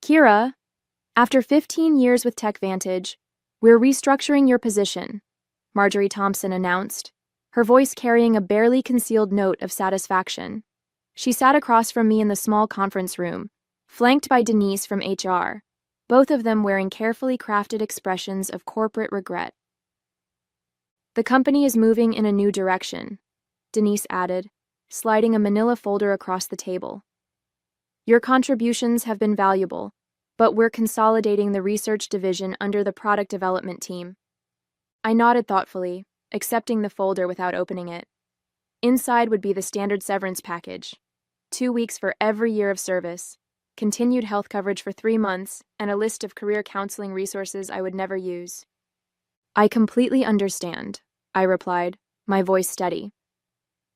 Kira, after 15 years with TechVantage, we're restructuring your position, Marjorie Thompson announced, her voice carrying a barely concealed note of satisfaction. She sat across from me in the small conference room, flanked by Denise from HR, both of them wearing carefully crafted expressions of corporate regret. The company is moving in a new direction, Denise added, sliding a manila folder across the table. Your contributions have been valuable, but we're consolidating the research division under the product development team. I nodded thoughtfully, accepting the folder without opening it. Inside would be the standard severance package: 2 weeks for every year of service, continued health coverage for 3 months, and a list of career counseling resources I would never use. I completely understand, I replied, my voice steady.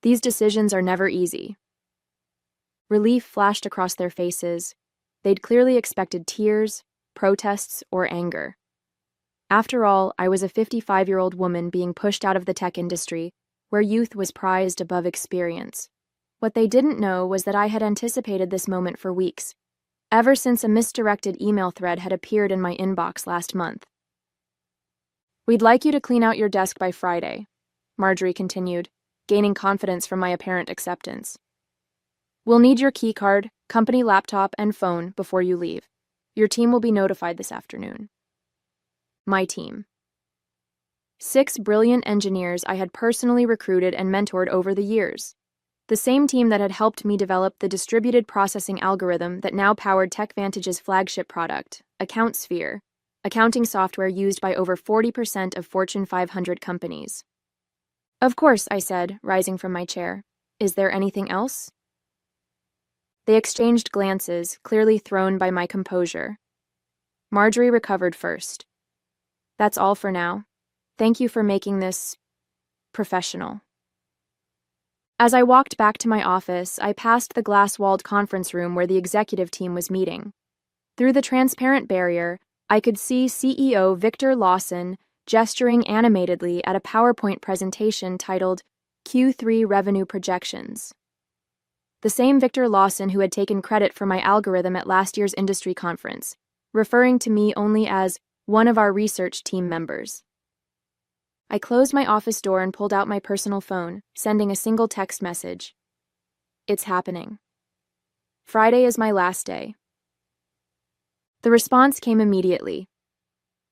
These decisions are never easy. Relief flashed across their faces. They'd clearly expected tears, protests, or anger. After all, I was a 55-year-old woman being pushed out of the tech industry, where youth was prized above experience. What they didn't know was that I had anticipated this moment for weeks, ever since a misdirected email thread had appeared in my inbox last month. We'd like you to clean out your desk by Friday, Marjorie continued, gaining confidence from my apparent acceptance. We'll need your keycard, company laptop, and phone before you leave. Your team will be notified this afternoon. My team. 6 brilliant engineers I had personally recruited and mentored over the years. The same team that had helped me develop the distributed processing algorithm that now powered TechVantage's flagship product, AccountSphere, accounting software used by over 40% of Fortune 500 companies. Of course, I said, rising from my chair. Is there anything else? They exchanged glances, clearly thrown by my composure. Marjorie recovered first. That's all for now. Thank you for making this professional. As I walked back to my office, I passed the glass-walled conference room where the executive team was meeting. Through the transparent barrier, I could see CEO Victor Lawson gesturing animatedly at a PowerPoint presentation titled Q3 Revenue Projections. The same Victor Lawson who had taken credit for my algorithm at last year's industry conference, referring to me only as one of our research team members. I closed my office door and pulled out my personal phone, sending a single text message. It's happening. Friday is my last day. The response came immediately.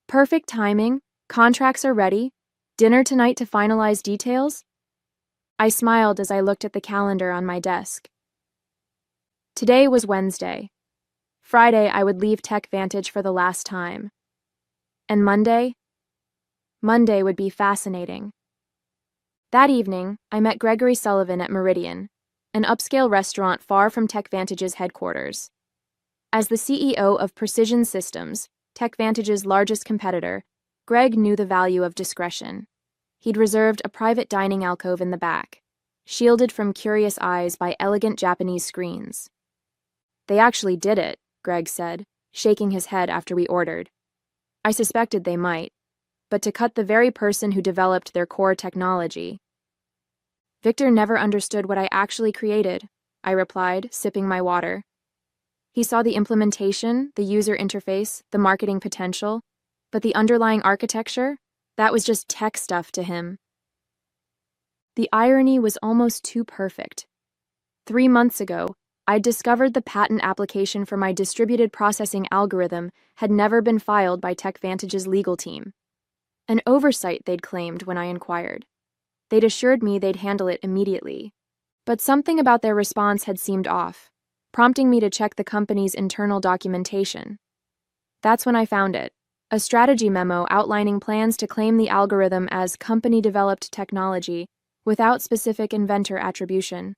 Perfect timing, contracts are ready, dinner tonight to finalize details? I smiled as I looked at the calendar on my desk. Today was Wednesday. Friday, I would leave TechVantage for the last time. And Monday? Monday would be fascinating. That evening, I met Gregory Sullivan at Meridian, an upscale restaurant far from TechVantage's headquarters. As the CEO of Precision Systems, TechVantage's largest competitor, Greg knew the value of discretion. He'd reserved a private dining alcove in the back, shielded from curious eyes by elegant Japanese screens. They actually did it, Greg said, shaking his head after we ordered. I suspected they might, but to cut the very person who developed their core technology. Victor never understood what I actually created, I replied, sipping my water. He saw the implementation, the user interface, the marketing potential, but the underlying architecture, that was just tech stuff to him. The irony was almost too perfect. 3 months ago, I'd discovered the patent application for my distributed processing algorithm had never been filed by TechVantage's legal team. An oversight, they'd claimed when I inquired. They'd assured me they'd handle it immediately. But something about their response had seemed off, prompting me to check the company's internal documentation. That's when I found it, a strategy memo outlining plans to claim the algorithm as company-developed technology without specific inventor attribution.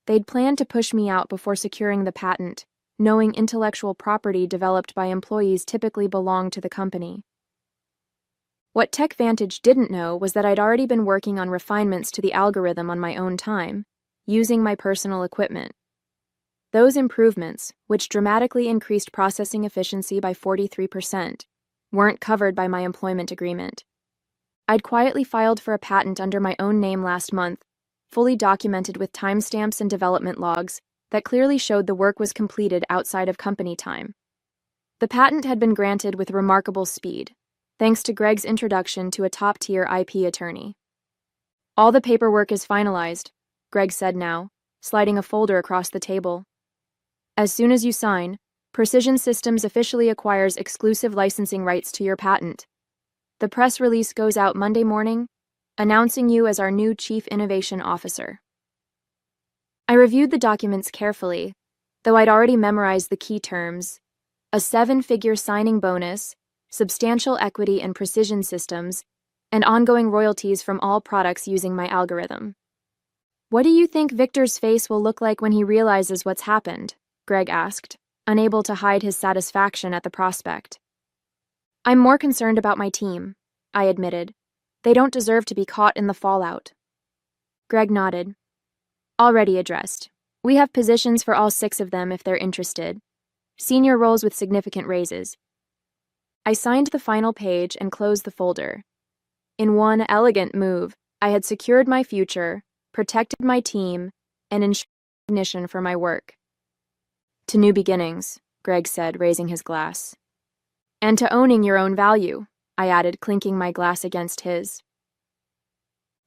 They'd planned to push me out before securing the patent, knowing intellectual property developed by employees typically belonged to the company. What TechVantage didn't know was that I'd already been working on refinements to the algorithm on my own time, using my personal equipment. Those improvements, which dramatically increased processing efficiency by 43%, weren't covered by my employment agreement. I'd quietly filed for a patent under my own name last month, fully documented with timestamps and development logs that clearly showed the work was completed outside of company time. The patent had been granted with remarkable speed, thanks to Greg's introduction to a top-tier IP attorney. All the paperwork is finalized, Greg said now, sliding a folder across the table. As soon as you sign, Precision Systems officially acquires exclusive licensing rights to your patent. The press release goes out Monday morning, announcing you as our new Chief Innovation Officer. I reviewed the documents carefully, though I'd already memorized the key terms: a 7-figure signing bonus, substantial equity in Precision Systems, and ongoing royalties from all products using my algorithm. What do you think Victor's face will look like when he realizes what's happened? Greg asked, unable to hide his satisfaction at the prospect. I'm more concerned about my team, I admitted. They don't deserve to be caught in the fallout. Greg nodded. Already addressed. We have positions for all 6 of them if they're interested. Senior roles with significant raises. I signed the final page and closed the folder. In one elegant move, I had secured my future, protected my team, and ensured recognition for my work. To new beginnings, Greg said, raising his glass. And to owning your own value, I added, clinking my glass against his.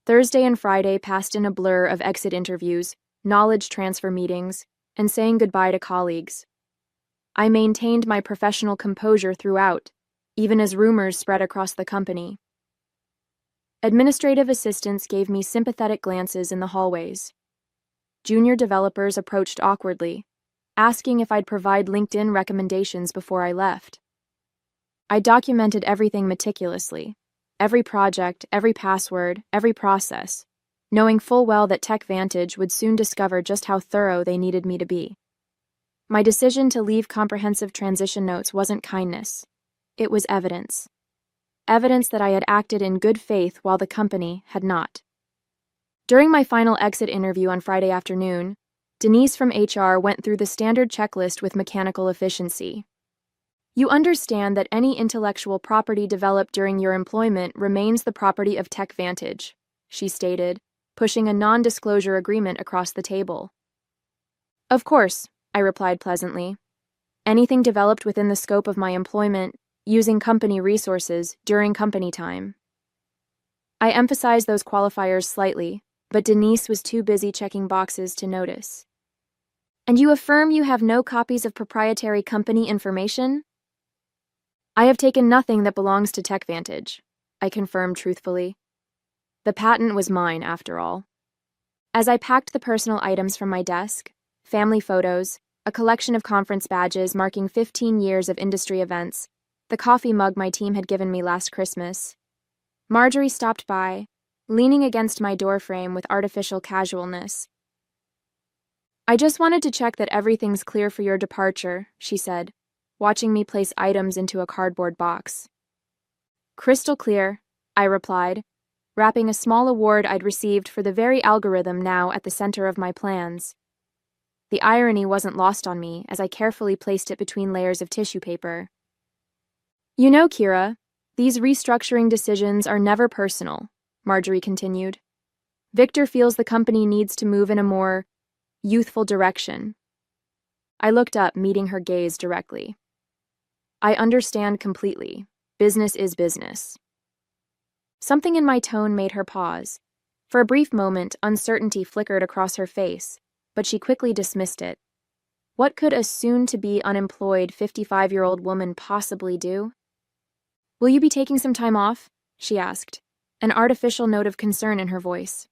Thursday and Friday passed in a blur of exit interviews, knowledge transfer meetings, and saying goodbye to colleagues. I maintained my professional composure throughout, even as rumors spread across the company. Administrative assistants gave me sympathetic glances in the hallways. Junior developers approached awkwardly, asking if I'd provide LinkedIn recommendations before I left. I documented everything meticulously, every project, every password, every process, knowing full well that TechVantage would soon discover just how thorough they needed me to be. My decision to leave comprehensive transition notes wasn't kindness. It was evidence. Evidence that I had acted in good faith while the company had not. During my final exit interview on Friday afternoon, Denise from HR went through the standard checklist with mechanical efficiency. You understand that any intellectual property developed during your employment remains the property of TechVantage, she stated, pushing a non-disclosure agreement across the table. Of course, I replied pleasantly. Anything developed within the scope of my employment, using company resources during company time. I emphasized those qualifiers slightly, but Denise was too busy checking boxes to notice. And you affirm you have no copies of proprietary company information? I have taken nothing that belongs to TechVantage, I confirmed truthfully. The patent was mine, after all. As I packed the personal items from my desk, family photos, a collection of conference badges marking 15 years of industry events, the coffee mug my team had given me last Christmas, Marjorie stopped by, leaning against my doorframe with artificial casualness. I just wanted to check that everything's clear for your departure, she said, watching me place items into a cardboard box. Crystal clear, I replied, wrapping a small award I'd received for the very algorithm now at the center of my plans. The irony wasn't lost on me as I carefully placed it between layers of tissue paper. You know, Kira, these restructuring decisions are never personal, Marjorie continued. Victor feels the company needs to move in a more youthful direction. I looked up, meeting her gaze directly. I understand completely. Business is business. Something in my tone made her pause. For a brief moment, uncertainty flickered across her face, but she quickly dismissed it. What could a soon-to-be unemployed 55-year-old woman possibly do? Will you be taking some time off? She asked, an artificial note of concern in her voice.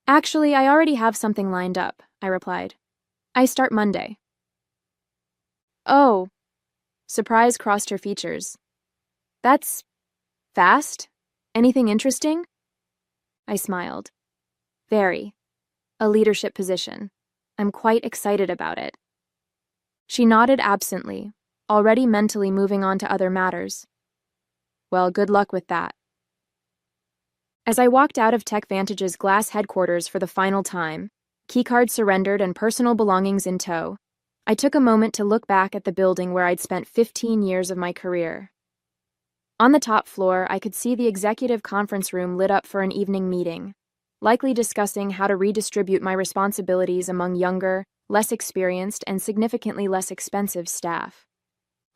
Actually, I already have something lined up, I replied. I start Monday. Oh. Surprise crossed her features. That's fast? Anything interesting? I smiled. Very. A leadership position. I'm quite excited about it. She nodded absently, already mentally moving on to other matters. Well, good luck with that. As I walked out of TechVantage's glass headquarters for the final time, keycard surrendered and personal belongings in tow, I took a moment to look back at the building where I'd spent 15 years of my career. On the top floor, I could see the executive conference room lit up for an evening meeting, likely discussing how to redistribute my responsibilities among younger, less experienced, and significantly less expensive staff.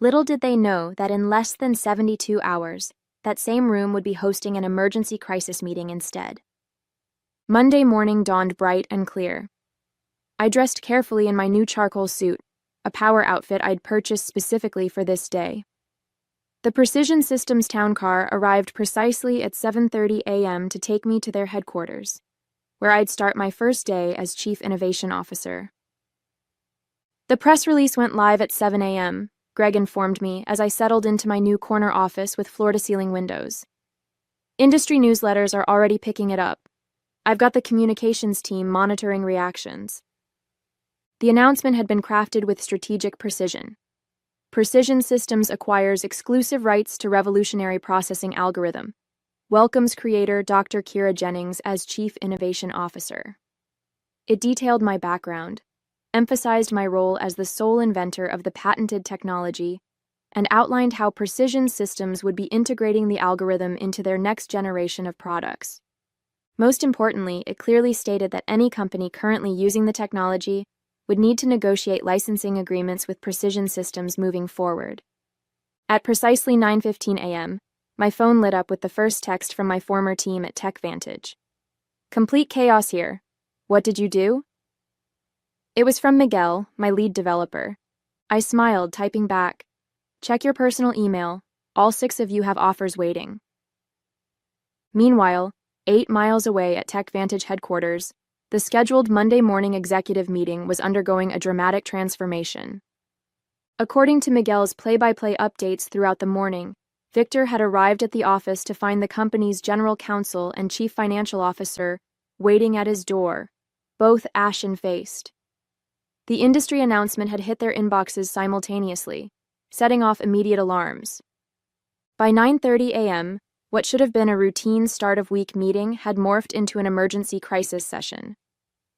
Little did they know that in less than 72 hours, that same room would be hosting an emergency crisis meeting instead. Monday morning dawned bright and clear. I dressed carefully in my new charcoal suit, a power outfit I'd purchased specifically for this day. The Precision Systems town car arrived precisely at 7:30 a.m. to take me to their headquarters, where I'd start my first day as Chief Innovation Officer. The press release went live at 7 a.m., Greg informed me as I settled into my new corner office with floor-to-ceiling windows. Industry newsletters are already picking it up. I've got the communications team monitoring reactions. The announcement had been crafted with strategic precision. Precision Systems acquires exclusive rights to revolutionary processing algorithm. Welcomes creator Dr. Kira Jennings as Chief Innovation Officer. It detailed my background, emphasized my role as the sole inventor of the patented technology, and outlined how Precision Systems would be integrating the algorithm into their next generation of products. Most importantly, it clearly stated that any company currently using the technology would need to negotiate licensing agreements with Precision Systems moving forward. At precisely 9:15 a.m., my phone lit up with the first text from my former team at TechVantage. Complete chaos here. What did you do? It was from Miguel, my lead developer. I smiled, typing back, "Check your personal email. All 6 of you have offers waiting." Meanwhile, 8 miles away at TechVantage headquarters, the scheduled Monday morning executive meeting was undergoing a dramatic transformation. According to Miguel's play-by-play updates throughout the morning, Victor had arrived at the office to find the company's general counsel and chief financial officer waiting at his door, both ashen-faced. The industry announcement had hit their inboxes simultaneously, setting off immediate alarms. By 9:30 a.m., what should have been a routine start-of-week meeting had morphed into an emergency crisis session.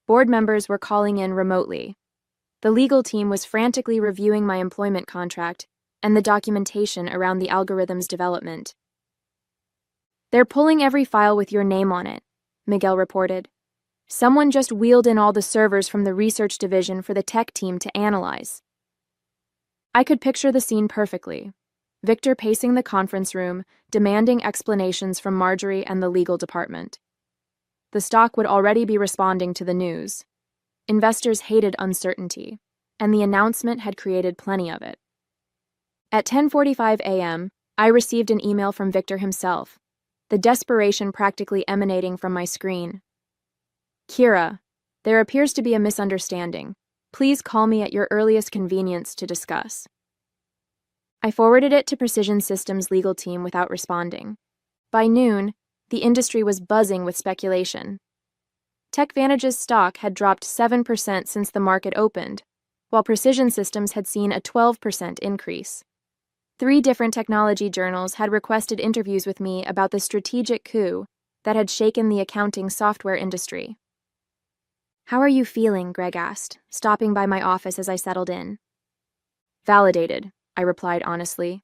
Board members were calling in remotely. The legal team was frantically reviewing my employment contract and the documentation around the algorithm's development. "They're pulling every file with your name on it," Miguel reported. "Someone just wheeled in all the servers from the research division for the tech team to analyze." I could picture the scene perfectly. Victor pacing the conference room, demanding explanations from Marjorie and the legal department. The stock would already be responding to the news. Investors hated uncertainty, and the announcement had created plenty of it. At 10:45 a.m., I received an email from Victor himself, the desperation practically emanating from my screen. "Kira, there appears to be a misunderstanding. Please call me at your earliest convenience to discuss." I forwarded it to Precision Systems' legal team without responding. By noon, the industry was buzzing with speculation. TechVantage's stock had dropped 7% since the market opened, while Precision Systems had seen a 12% increase. 3 different technology journals had requested interviews with me about the strategic coup that had shaken the accounting software industry. "How are you feeling?" Greg asked, stopping by my office as I settled in. "Validated," I replied honestly.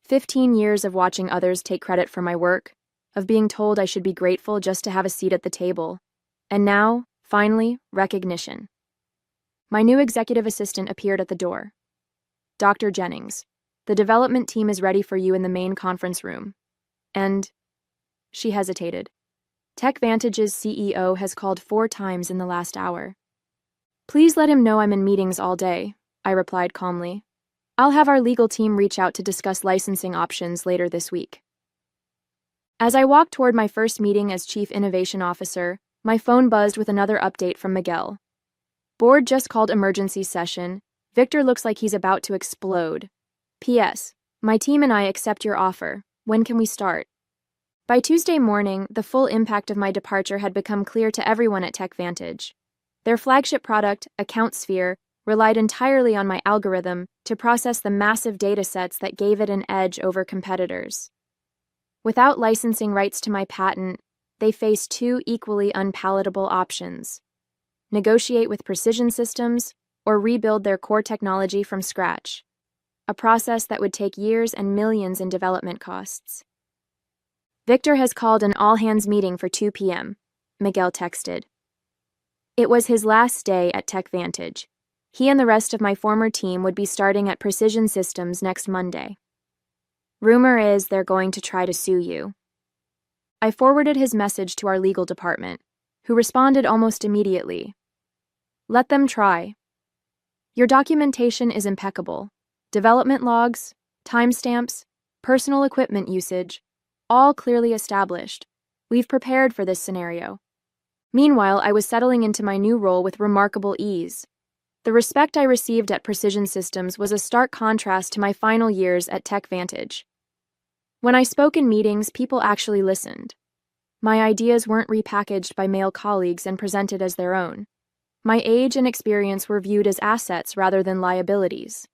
15 years of watching others take credit for my work, of being told I should be grateful just to have a seat at the table, and now, finally, recognition. My new executive assistant appeared at the door. "Dr. Jennings, the development team is ready for you in the main conference room." And she hesitated. TechVantage's CEO has called 4 times in the last hour. "Please let him know I'm in meetings all day," I replied calmly. "I'll have our legal team reach out to discuss licensing options later this week." As I walked toward my first meeting as Chief Innovation Officer, my phone buzzed with another update from Miguel. "Board just called emergency session. Victor looks like he's about to explode. P.S. My team and I accept your offer. When can we start?" By Tuesday morning, the full impact of my departure had become clear to everyone at TechVantage. Their flagship product, AccountSphere, relied entirely on my algorithm to process the massive datasets that gave it an edge over competitors. Without licensing rights to my patent, they faced 2 equally unpalatable options: negotiate with Precision Systems or rebuild their core technology from scratch, a process that would take years and millions in development costs. "Victor has called an all-hands meeting for 2 p.m., Miguel texted. It was his last day at TechVantage. He and the rest of my former team would be starting at Precision Systems next Monday. Rumor is they're going to try to sue you. I forwarded his message to our legal department, who responded almost immediately. Let them try. Your documentation is impeccable. Development logs, timestamps, personal equipment usage, all clearly established. We've prepared for this scenario. Meanwhile, I was settling into my new role with remarkable ease. The respect I received at Precision Systems was a stark contrast to my final years at TechVantage. When I spoke in meetings, people actually listened. My ideas weren't repackaged by male colleagues and presented as their own. My age and experience were viewed as assets rather than liabilities.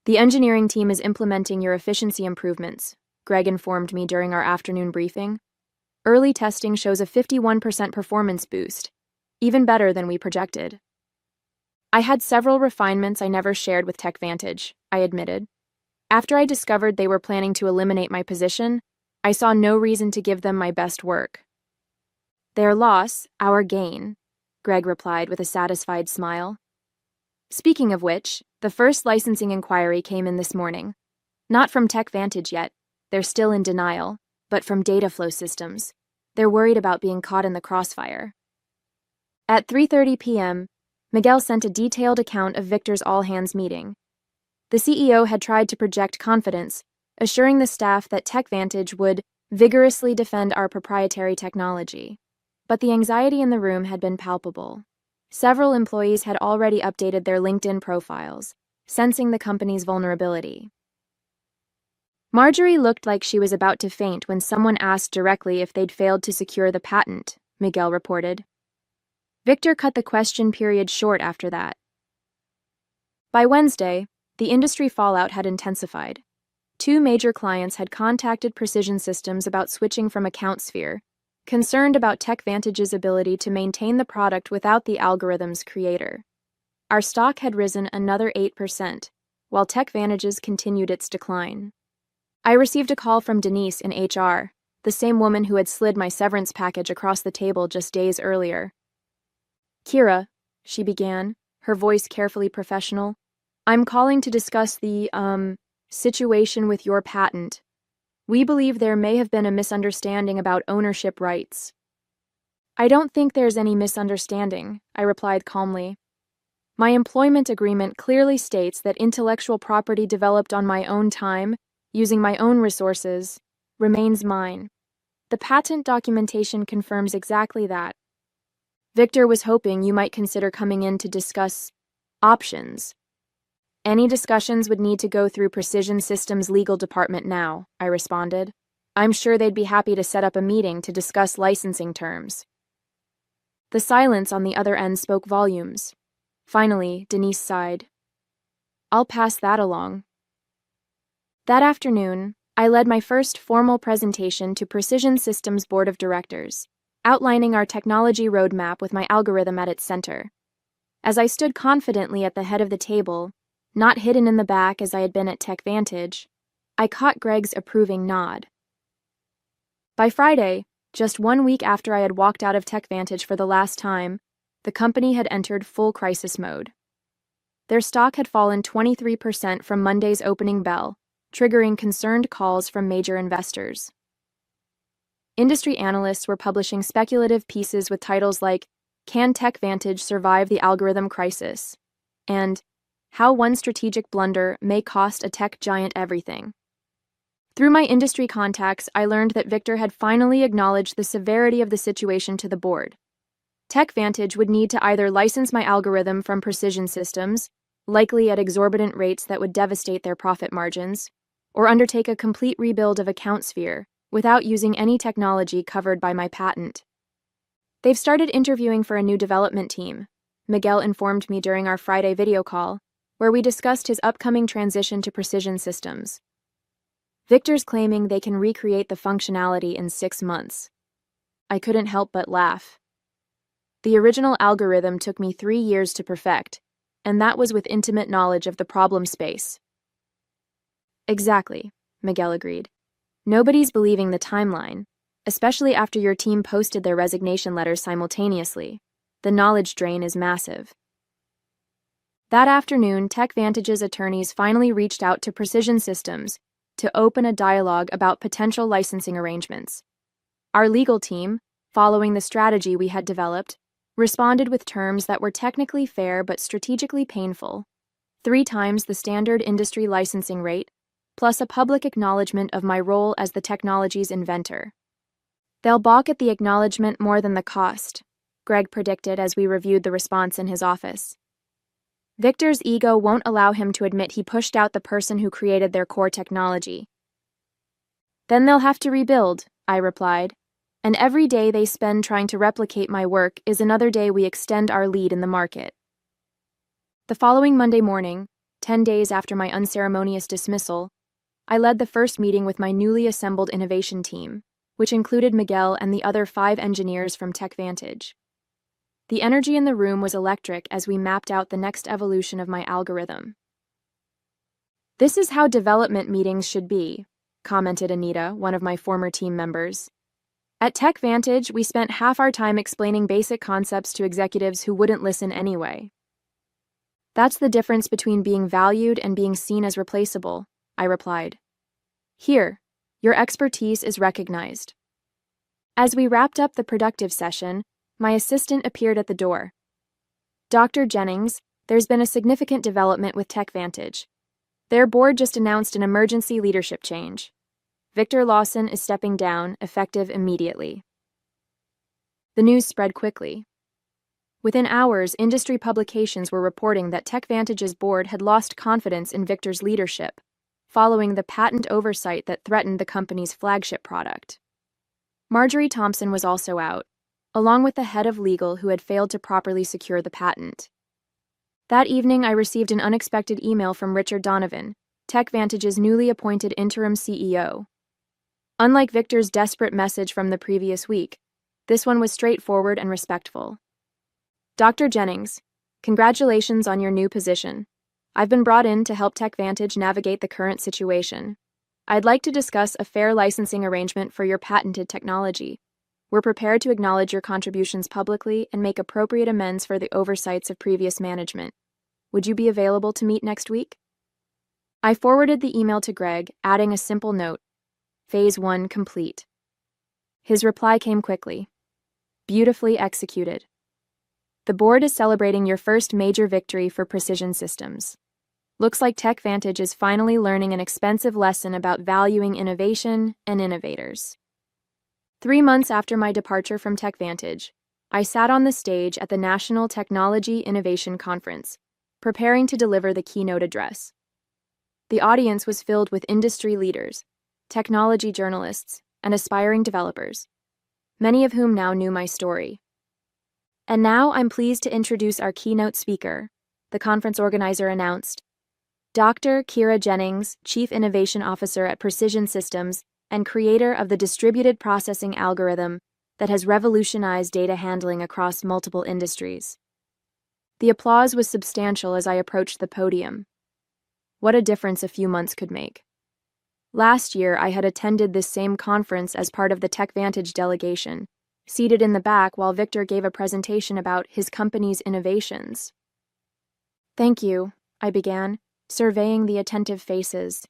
The engineering team is implementing your efficiency improvements, Greg informed me during our afternoon briefing. Early testing shows a 51% performance boost, even better than we projected. I had several refinements I never shared with TechVantage, I admitted. After I discovered they were planning to eliminate my position, I saw no reason to give them my best work. Their loss, our gain, Greg replied with a satisfied smile. Speaking of which, the first licensing inquiry came in this morning. Not from TechVantage yet, they're still in denial, but from Dataflow Systems. They're worried about being caught in the crossfire. At 3:30 p.m., Miguel sent a detailed account of Victor's all-hands meeting. The CEO had tried to project confidence, assuring the staff that TechVantage would vigorously defend our proprietary technology. But the anxiety in the room had been palpable. Several employees had already updated their LinkedIn profiles, sensing the company's vulnerability. Marjorie looked like she was about to faint when someone asked directly if they'd failed to secure the patent, Miguel reported. Victor cut the question period short after that. By Wednesday, the industry fallout had intensified. 2 major clients had contacted Precision Systems about switching from AccountSphere, concerned about TechVantage's ability to maintain the product without the algorithm's creator. Our stock had risen another 8%, while TechVantage's continued its decline. I received a call from Denise in HR, the same woman who had slid my severance package across the table just days earlier. Kira, she began, her voice carefully professional, I'm calling to discuss the, situation with your patent. We believe there may have been a misunderstanding about ownership rights. I don't think there's any misunderstanding, I replied calmly. My employment agreement clearly states that intellectual property developed on my own time, using my own resources, remains mine. The patent documentation confirms exactly that. Victor was hoping you might consider coming in to discuss options. Any discussions would need to go through Precision Systems' legal department now, I responded. I'm sure they'd be happy to set up a meeting to discuss licensing terms. The silence on the other end spoke volumes. Finally, Denise sighed. I'll pass that along. That afternoon, I led my first formal presentation to Precision Systems' Board of Directors, outlining our technology roadmap with my algorithm at its center. As I stood confidently at the head of the table, not hidden in the back as I had been at TechVantage, I caught Greg's approving nod. By Friday, just 1 week after I had walked out of TechVantage for the last time, the company had entered full crisis mode. Their stock had fallen 23% from Monday's opening bell, triggering concerned calls from major investors. Industry analysts were publishing speculative pieces with titles like, Can TechVantage Survive the Algorithm Crisis? And How One Strategic Blunder May Cost a Tech Giant Everything. Through my industry contacts, I learned that Victor had finally acknowledged the severity of the situation to the board. TechVantage would need to either license my algorithm from Precision Systems, likely at exorbitant rates that would devastate their profit margins, or undertake a complete rebuild of AccountSphere without using any technology covered by my patent. They've started interviewing for a new development team, Miguel informed me during our Friday video call, where we discussed his upcoming transition to Precision Systems. Victor's claiming they can recreate the functionality in 6 months. I couldn't help but laugh. The original algorithm took me 3 years to perfect, and that was with intimate knowledge of the problem space. Exactly, Miguel agreed. Nobody's believing the timeline, especially after your team posted their resignation letters simultaneously. The knowledge drain is massive. That afternoon, TechVantage's attorneys finally reached out to Precision Systems to open a dialogue about potential licensing arrangements. Our legal team, following the strategy we had developed, responded with terms that were technically fair but strategically painful: 3 times the standard industry licensing rate, plus a public acknowledgement of my role as the technology's inventor. They'll balk at the acknowledgement more than the cost, Greg predicted as we reviewed the response in his office. Victor's ego won't allow him to admit he pushed out the person who created their core technology. Then they'll have to rebuild, I replied, and every day they spend trying to replicate my work is another day we extend our lead in the market. The following Monday morning, 10 days after my unceremonious dismissal, I led the first meeting with my newly assembled innovation team, which included Miguel and the other 5 engineers from TechVantage. The energy in the room was electric as we mapped out the next evolution of my algorithm. "This is how development meetings should be," commented Anita, one of my former team members. "At TechVantage, we spent half our time explaining basic concepts to executives who wouldn't listen anyway." "That's the difference between being valued and being seen as replaceable," I replied. "Here, your expertise is recognized." As we wrapped up the productive session, my assistant appeared at the door. "Dr. Jennings, there's been a significant development with TechVantage. Their board just announced an emergency leadership change. Victor Lawson is stepping down, effective immediately." The news spread quickly. Within hours, industry publications were reporting that TechVantage's board had lost confidence in Victor's leadership, following the patent oversight that threatened the company's flagship product. Marjorie Thompson was also out, along with the head of legal who had failed to properly secure the patent. That evening, I received an unexpected email from Richard Donovan, TechVantage's newly appointed interim CEO. Unlike Victor's desperate message from the previous week, this one was straightforward and respectful. "Dr. Jennings, congratulations on your new position. I've been brought in to help TechVantage navigate the current situation. I'd like to discuss a fair licensing arrangement for your patented technology. We're prepared to acknowledge your contributions publicly and make appropriate amends for the oversights of previous management. Would you be available to meet next week?" I forwarded the email to Greg, adding a simple note: Phase 1 complete. His reply came quickly: "Beautifully executed. The board is celebrating your first major victory for Precision Systems. Looks like TechVantage is finally learning an expensive lesson about valuing innovation and innovators." 3 months after my departure from TechVantage, I sat on the stage at the National Technology Innovation Conference, preparing to deliver the keynote address. The audience was filled with industry leaders, technology journalists, and aspiring developers, many of whom now knew my story. "And now I'm pleased to introduce our keynote speaker," the conference organizer announced. "Dr. Kira Jennings, Chief Innovation Officer at Precision Systems and creator of the distributed processing algorithm that has revolutionized data handling across multiple industries." The applause was substantial as I approached the podium. What a difference a few months could make. Last year, I had attended this same conference as part of the TechVantage delegation, seated in the back while Victor gave a presentation about his company's innovations. "Thank you," I began, surveying the attentive faces.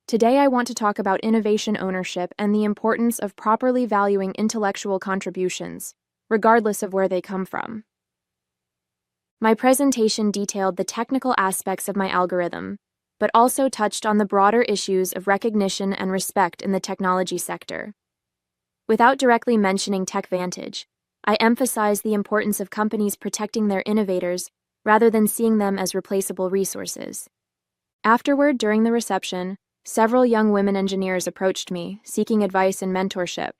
"Today I want to talk about innovation ownership and the importance of properly valuing intellectual contributions, regardless of where they come from." My presentation detailed the technical aspects of my algorithm, but also touched on the broader issues of recognition and respect in the technology sector. Without directly mentioning TechVantage, I emphasized the importance of companies protecting their innovators rather than seeing them as replaceable resources. Afterward, during the reception, several young women engineers approached me, seeking advice and mentorship.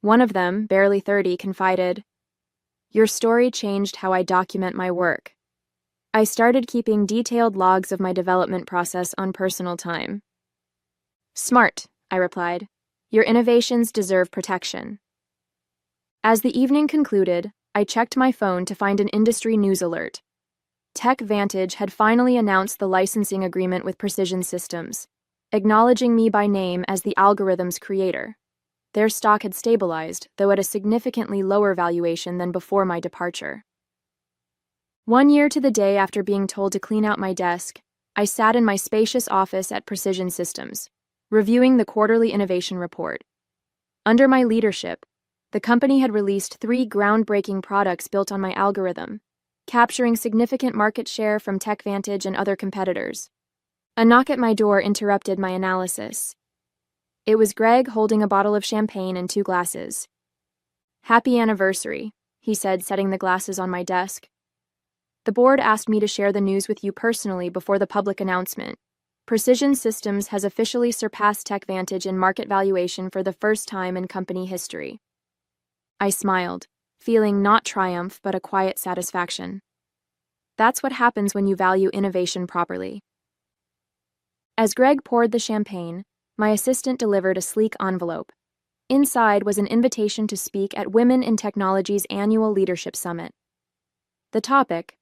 One of them, barely 30, confided, "Your story changed how I document my work. I started keeping detailed logs of my development process on personal time." "Smart," I replied. "Your innovations deserve protection." As the evening concluded, I checked my phone to find an industry news alert. TechVantage had finally announced the licensing agreement with Precision Systems, acknowledging me by name as the algorithm's creator. Their stock had stabilized, though at a significantly lower valuation than before my departure. 1 year to the day after being told to clean out my desk, I sat in my spacious office at Precision Systems, reviewing the quarterly innovation report. Under my leadership, the company had released 3 groundbreaking products built on my algorithm, capturing significant market share from TechVantage and other competitors. A knock at my door interrupted my analysis. It was Greg holding a bottle of champagne and 2 glasses. "Happy anniversary," he said, setting the glasses on my desk. "The board asked me to share the news with you personally before the public announcement. Precision Systems has officially surpassed TechVantage in market valuation for the first time in company history." I smiled, feeling not triumph but a quiet satisfaction. That's what happens when you value innovation properly. As Greg poured the champagne, my assistant delivered a sleek envelope. Inside was an invitation to speak at Women in Technology's annual Leadership Summit. The topic: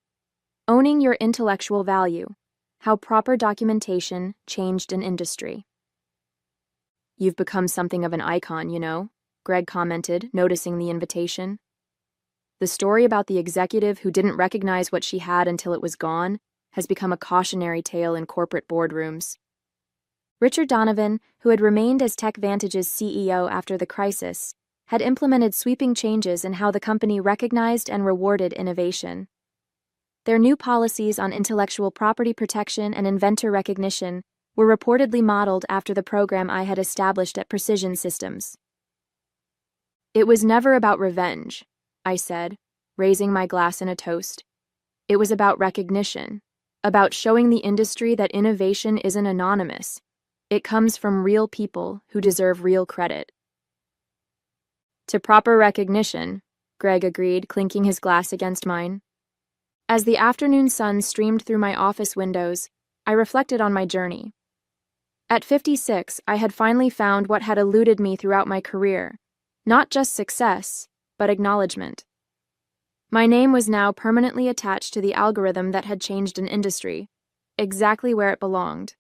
Owning Your Intellectual Value, How Proper Documentation Changed an Industry. "You've become something of an icon, you know," Greg commented, noticing the invitation. "The story about the executive who didn't recognize what she had until it was gone has become a cautionary tale in corporate boardrooms." Richard Donovan, who had remained as TechVantage's CEO after the crisis, had implemented sweeping changes in how the company recognized and rewarded innovation. Their new policies on intellectual property protection and inventor recognition were reportedly modeled after the program I had established at Precision Systems. "It was never about revenge," I said, raising my glass in a toast. "It was about recognition, about showing the industry that innovation isn't anonymous. It comes from real people who deserve real credit." "To proper recognition," Greg agreed, clinking his glass against mine. As the afternoon sun streamed through my office windows, I reflected on my journey. At 56, I had finally found what had eluded me throughout my career: not just success, but acknowledgement. My name was now permanently attached to the algorithm that had changed an industry, exactly where it belonged.